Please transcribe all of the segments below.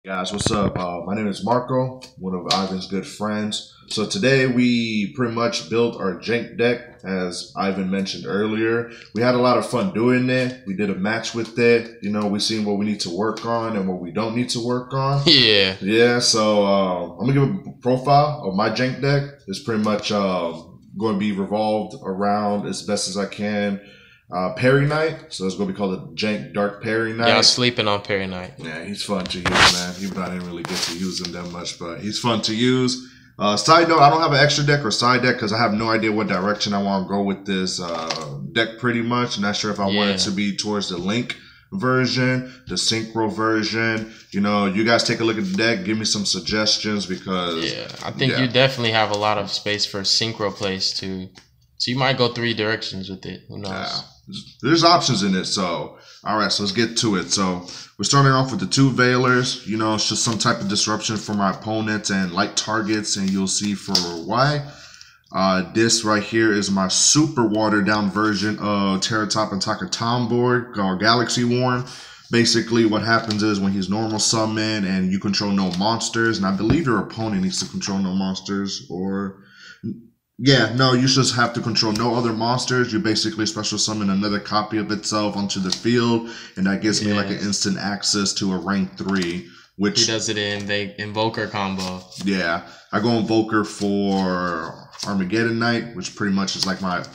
Guys, what's up? My name is Marco, one of Ivan's good friends. So today we pretty much built our Jank deck, as Ivan mentioned earlier. We had a lot of fun doing it. We did a match with it. You know, we seen what we need to work on and what we don't need to work on. Yeah. Yeah, so I'm gonna give a profile of my Jank deck. It's pretty much going to be revolved around as best as I can. Parry Knight, so it's gonna be called the Jank Dark Parry Knight. Yeah, I was sleeping on Parry Knight. Yeah, he's fun to use, man. Even though I didn't really get to use him that much, but he's fun to use. Side note, I don't have an extra deck or side deck because I have no idea what direction I want to go with this deck pretty much. Not sure if I want it to be towards the Link version, the Synchro version. You know, you guys take a look at the deck, give me some suggestions because... Yeah, I think you definitely have a lot of space for Synchro plays too. So you might go 3 directions with it. Who knows? Yeah. There's options in it, so all right, so let's get to it. So we're starting off with the 2 Veilers. You know, it's just some type of disruption for my opponents and light targets, and you'll see for why. This right here is my super watered down version of Terratop and Takatom board called Galaxy Worn. Basically, what happens is when he's normal summon and you control no monsters, and I believe your opponent needs to control no monsters, or yeah, no, you just have to control no other monsters. You basically special summon another copy of itself onto the field, and that gives me like an instant access to a rank 3. Which he does it in the Invoker combo. Yeah, I go Invoker for Armageddon Knight, which pretty much is like my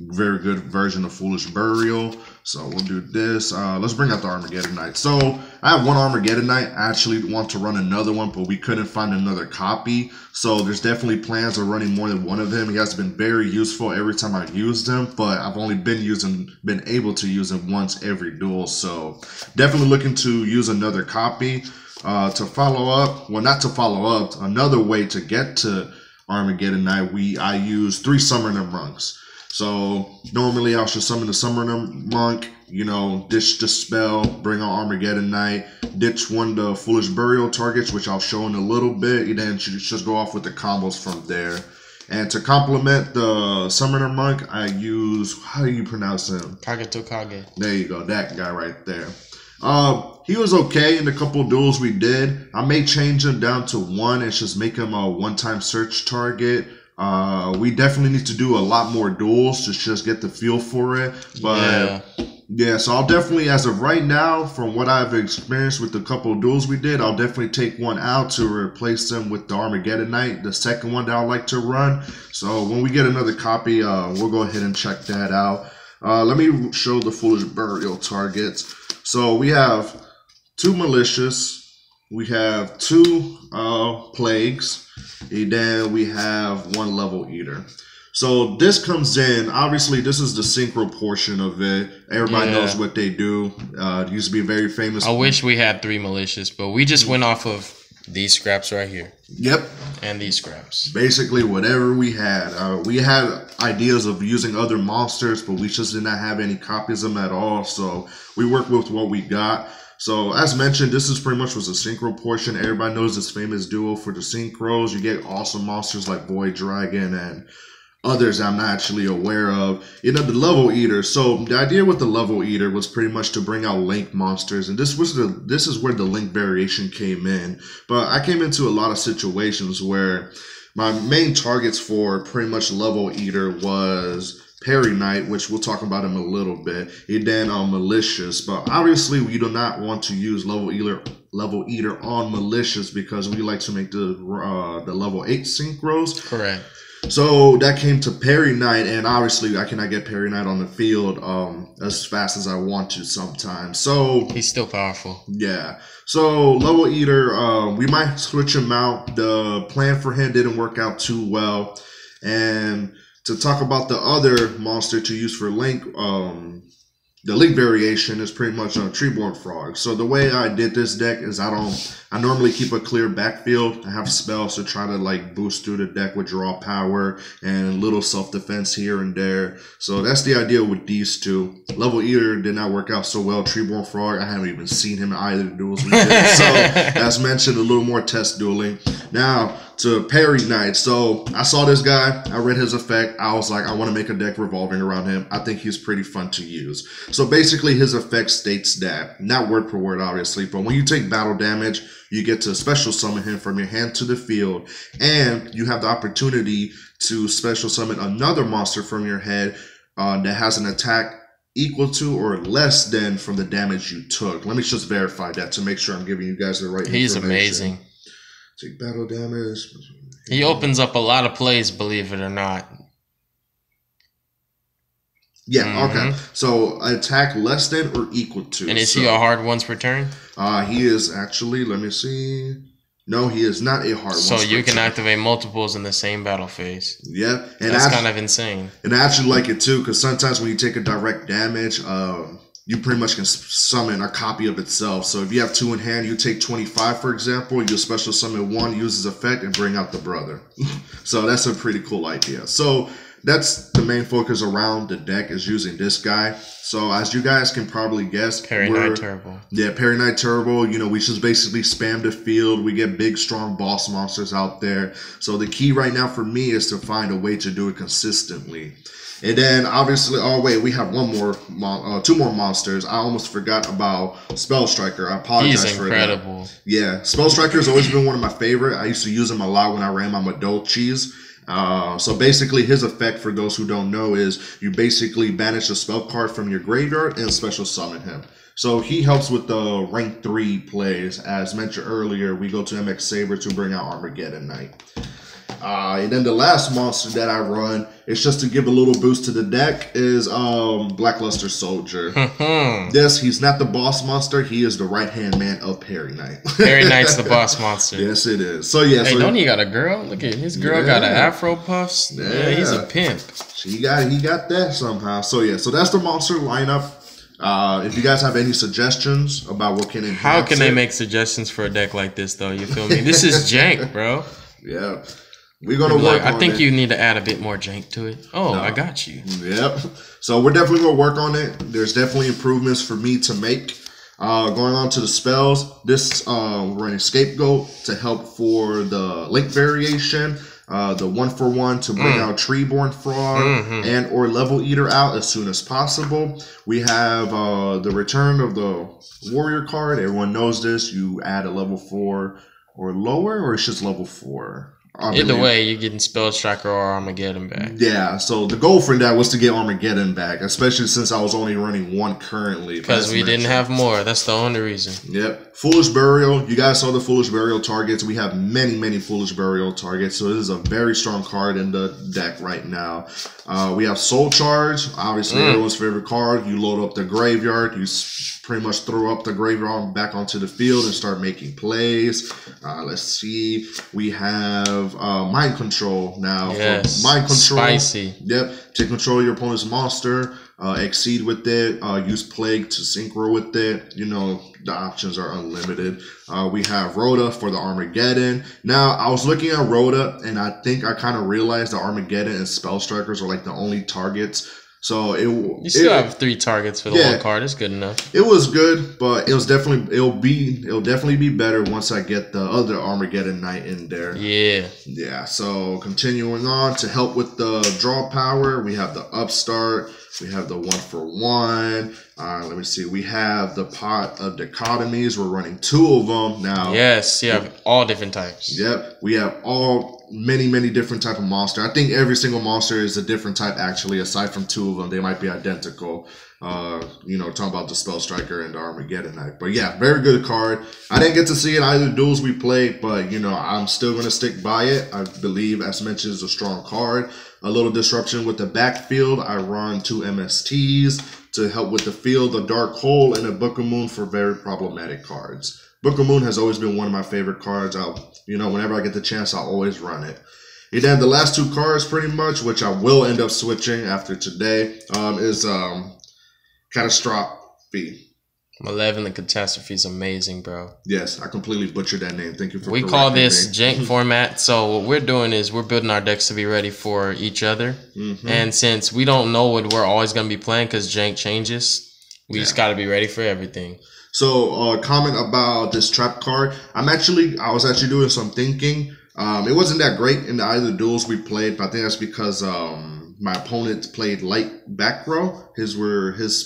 very good version of Foolish Burial. So we'll do this. Let's bring out the Armageddon Knight. So I have one Armageddon Knight. I actually want to run another one, but we couldn't find another copy. So there's definitely plans of running more than one of him. He has been very useful every time I've used him, but I've only been able to use him once every duel. So definitely looking to use another copy. To follow up, well, not to follow up, another way to get to Armageddon Knight, I use 3 Summoner Monks. So normally I'll just summon the Summoner Monk, you know, ditch the spell, bring on Armageddon Knight, ditch one of the Foolish Burial targets, which I'll show in a little bit, and then just go off with the combos from there. And to complement the Summoner Monk, I use, how do you pronounce him? Kage. There you go, that guy right there. He was okay in the couple duels we did. I may change him down to 1 and just make him a one-time search target. We definitely need to do a lot more duels to just get the feel for it. But yeah, so I'll definitely, as of right now, from what I've experienced with the couple duels we did, I'll definitely take one out to replace him with the Armageddon Knight, the second one that I like to run. So when we get another copy, we'll go ahead and check that out. Let me show the Foolish Burial targets. So we have 2 Malicious, we have 2 Plagues, and then we have 1 Level Eater. So this comes in, obviously this is the Synchro portion of it. Everybody knows what they do. It used to be very famous. I wish we had 3 Malicious, but we just went off of these scraps right here. Yep. And these scraps. Basically whatever we had. We had ideas of using other monsters, but we just did not have any copies of them at all. So we worked with what we got. So as mentioned, this is pretty much was a Synchro portion. Everybody knows this famous duo for the Synchros. You get awesome monsters like Void Dragon and others I'm not actually aware of. You know, the Level Eater. So the idea with the Level Eater was pretty much to bring out Link monsters, and this is where the Link variation came in. But I came into a lot of situations where my main targets for pretty much Level Eater was Parry Knight, which we'll talk about him a little bit, and then Malicious. But obviously we do not want to use Level Eater on Malicious because we like to make the level 8 synchros. Correct. So that came to Parry Knight, and obviously I cannot get Parry Knight on the field as fast as I want to sometimes. So he's still powerful. Yeah. So Level Eater, we might switch him out. The plan for him didn't work out too well. And to talk about the other monster to use for Link, the Link variation is pretty much a Treeborn Frog. So the way I did this deck is I normally keep a clear backfield. I have spells to try to like boost through the deck with draw power and little self-defense here and there. So that's the idea with these 2. Level Eater did not work out so well. Treeborn Frog, I haven't even seen him in either of the duels we did. So as mentioned, a little more test dueling. Now, to Parry Knight. So I saw this guy, I read his effect, I was like, I want to make a deck revolving around him. I think he's pretty fun to use. So basically his effect states that, not word per word obviously, but when you take battle damage, you get to special summon him from your hand to the field, and you have the opportunity to special summon another monster from your head that has an attack equal to or less than from the damage you took. Let me just verify that to make sure I'm giving you guys the right information. He's amazing. Take battle damage. He opens up a lot of plays, believe it or not. Yeah, okay. So attack less than or equal to. And is he a hard once per turn? He is actually, let me see. No, he is not a hard once per turn. So you can activate multiples in the same battle phase. Yeah. And that's kind of insane. And I actually like it too, because sometimes when you take a direct damage, you pretty much can summon a copy of itself. So if you have 2 in hand, you take 25, for example, you special summon 1, use his effect, and bring out the brother. So that's a pretty cool idea. So that's the main focus around the deck, is using this guy. So as you guys can probably guess, Parry Knight Turbo. Yeah, Parry Knight Turbo. You know, we just basically spam the field. We get big, strong boss monsters out there. So the key right now for me is to find a way to do it consistently. And then obviously, oh wait, we have 2 more monsters. I almost forgot about Spell Striker. I apologize for that. He's incredible. Yeah, Spell Striker has always been one of my favorite. I used to use him a lot when I ran my Madolchis. So basically his effect, for those who don't know, is you basically banish a spell card from your graveyard and special summon him. So he helps with the rank 3 plays. As mentioned earlier, we go to MX Saber to bring out Armageddon Knight. And then the last monster that I run, it's just to give a little boost to the deck, is Blackluster Soldier. Yes, he's not the boss monster. He is the right-hand man of Parry Knight. Parry Knight's the boss monster. Yes, it is. So yeah. Hey, don't he got a girl? Look at his girl got an afro puffs. Yeah, he's a pimp. He got that somehow. So yeah, so that's the monster lineup. If you guys have any suggestions about what can enhance how can they make suggestions for a deck like this though? You feel me? This is jank, bro. Yeah. We're going to work on it. I think you need to add a bit more jank to it. Oh, no. I got you. Yep. So we're definitely going to work on it. There's definitely improvements for me to make. Going on to the spells, this we're running Scapegoat to help for the link variation. The 1-for-1 to bring out Treeborn Frog and or Level Eater out as soon as possible. We have the return of the Warrior card. Everyone knows this. You add a level 4 or lower, or it's just level 4. Either way, you're getting Spell Striker or Armageddon back. Yeah, so the goal for that was to get Armageddon back, especially since I was only running 1 currently. Because we didn't have more. That's the only reason. Yep. Foolish Burial. You guys saw the Foolish Burial targets. We have many, many Foolish Burial targets. So this is a very strong card in the deck right now. We have Soul Charge. Obviously, everyone's favorite card. You load up the graveyard. You pretty much throw up the graveyard back onto the field and start making plays. Let's see. We have Mind Control now. Yes. Mind Control. Spicy. Yep. To control your opponent's monster. Exceed with it. Use Plague to Synchro with it. You know, the options are unlimited. We have Rhoda for the Armageddon. Now, I was looking at Rhoda, and I think I kind of realized that Armageddon and Spell Strikers are like the only targets. So you still have 3 targets for the 1 card. It's good enough. It was good, but it'll definitely be better once I get the other Armageddon Knight in there. Yeah. Yeah. So continuing on to help with the draw power, we have the Upstart. We have the 1-for-1. Let me see. We have the pot of dichotomies. We're running 2 of them now. Yes, you have all different types. Yep. We have many different type of monster. I think every single monster is a different type actually. Aside from 2 of them, they might be identical. You know, talking about the Spell Striker and the Armageddon Knight. But yeah, very good card. I didn't get to see it either duels we played, but you know, I'm still gonna stick by it. I believe, as mentioned, is a strong card. A little disruption with the backfield. I run 2 MSTs to help with the field, the Dark Hole, and a Book of Moon for very problematic cards. Book of Moon has always been one of my favorite cards. You know, whenever I get the chance, I'll always run it. And then the last 2 cards, pretty much, which I will end up switching after today, is Catastrophe. Malevolent the Catastrophe is amazing, bro. Yes, I completely butchered that name. Thank you for correcting me. We call this jank format. So what we're doing is we're building our decks to be ready for each other. And since we don't know what we're always going to be playing because jank changes, we just got to be ready for everything. So comment about this trap card. I was actually doing some thinking. It wasn't that great in either duels we played, but I think that's because my opponent played light back row. His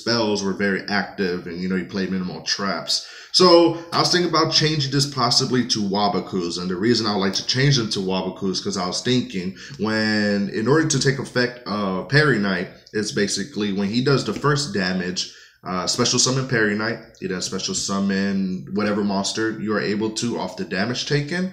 spells were very active, and he played minimal traps. So I was thinking about changing this possibly to Wabakus, and the reason I would like to change them to Wabakus because I was thinking in order to take effect of Parry Knight, it's basically when he does the first damage. Special summon Parry Knight. He does special summon whatever monster you are able to off the damage taken.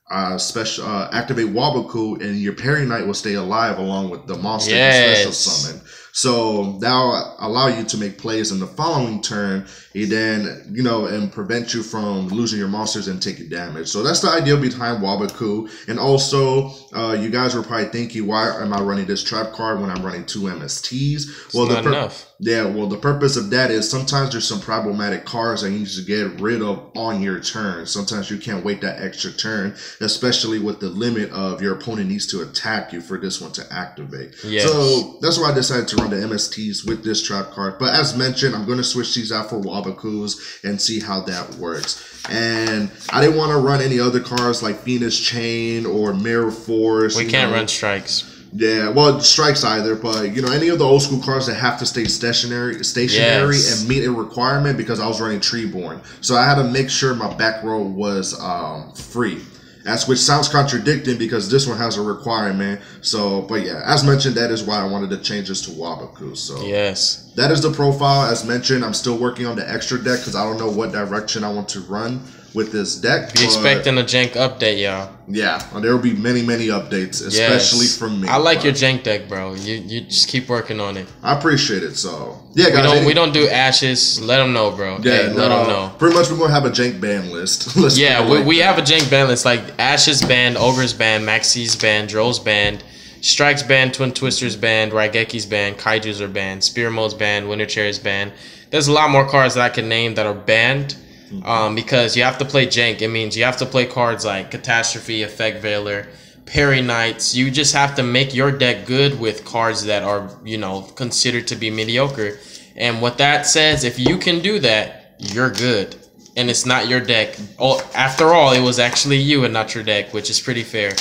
Activate Wabaku, and your Parry Knight will stay alive along with the monster special summon. So that'll allow you to make plays in the following turn. He then, and prevent you from losing your monsters and taking damage. So that's the idea behind Wabaku. And also, you guys were probably thinking, why am I running this trap card when I'm running 2 MSTs? Well, not enough. Yeah, well, the purpose of that is sometimes there's some problematic cards that you need to get rid of on your turn. Sometimes you can't wait that extra turn, especially with the limit of your opponent needs to attack you for this one to activate. Yes. So that's why I decided to run the MSTs with this trap card. But as mentioned, I'm going to switch these out for Wabakus and see how that works. And I didn't want to run any other cards like Phoenix Chain or Mirror Force. We can't run strikes. Yeah, well, strikes either, but any of the old school cards that have to stay stationary yes. and meet a requirement, because I was running Treeborn, so I had to make sure my back row was free. Which sounds contradicting because this one has a requirement. So, but yeah, as mentioned, that is why I wanted to change this to Wabaku. So yes, that is the profile. As mentioned, I'm still working on the extra deck because I don't know what direction I want to run with this deck. Be expecting a Jank update, y'all. Yeah, there will be many updates, especially from me. I like your Jank deck, bro. You just keep working on it. I appreciate it. So yeah, guys, we don't do ashes. Let them know, bro. Yeah, hey, let them know. Pretty much, we're gonna have a Jank ban list. We have a Jank ban list, like Ashes banned, Ogre's banned, Maxi's banned, Droll's banned, Strikes banned, Twin Twisters banned, Raigeki's banned, Kaiju's are banned, Spear Mode's banned, Winter Cherry's banned. There's a lot more cards that I can name that are banned. Because you have to play Jank. It means you have to play cards like Catastrophe, Effect Veiler, Parry Knights. You just have to make your deck good with cards that are, considered to be mediocre. And what that says, if you can do that, you're good. And it's not your deck. After all, it was actually you and not your deck, which is pretty fair.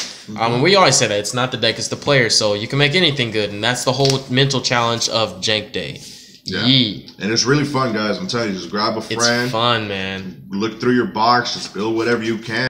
We always say that. It's not the deck, it's the player. So you can make anything good. And that's the whole mental challenge of Jank Day. Yeah. And it's really fun, guys. I'm telling you, just grab a friend. It's fun, man. Look through your box. Just build whatever you can.